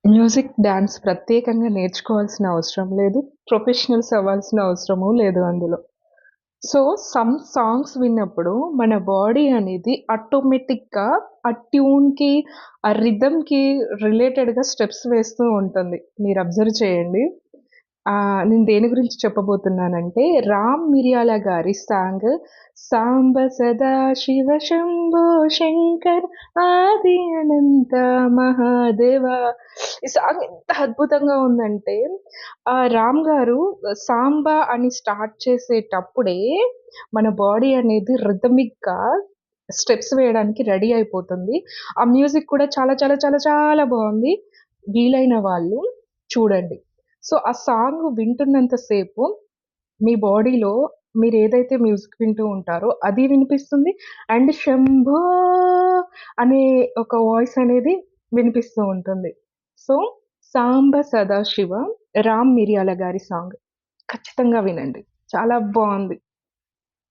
Music, dance ప్రత్యేకంగా నేర్చుకోవాల్సిన అవసరం లేదు. ప్రొఫెషనల్స్ అవ్వాల్సిన అవసరము లేదు అందులో. సో, సమ్ సాంగ్స్ విన్నప్పుడు మన బాడీ అనేది ఆటోమేటిక్‌గా ఆ ట్యూన్‌కి, ఆ రిథమ్‌కి రిలేటెడ్‌గా స్టెప్స్ వేస్తూ ఉంటుంది. మీరు అబ్జర్వ్ చేయండి. నేను దేని గురించి చెప్పబోతున్నానంటే 'రామ్ మిరియాల' గారి సాంగ్ 'సాంబ సదా శివ శంభో శంకర్ ఆది అనంత మహాదేవ' ఈ సాంగ్ ఎంత అద్భుతంగా ఉందంటే రామ్ గారు 'సాంబ' అని స్టార్ట్ చేసేటప్పుడే మన బాడీ అనేది రిథమిక్‌గా స్టెప్స్ వేయడానికి రెడీ అయిపోతుంది. ఆ మ్యూజిక్ కూడా చాలా చాలా చాలా చాలా బావుంది. వీలైన వాళ్ళు చూడండి. సో, ఆ సాంగ్ వింటున్నంత సేపు మీ బాడీలో మీరేదైతే మ్యూజిక్ వింటూ ఉంటారో అది వినిపిస్తుంది. అండ్ 'శంభో' అనే ఒక వాయిస్ అనేది వినిపిస్తూ ఉంటుంది. సో, 'సాంబ సదాశివ' రామ్ మిరియాల గారి సాంగ్. ఖచ్చితంగా వినండి. చాలా బావుంది.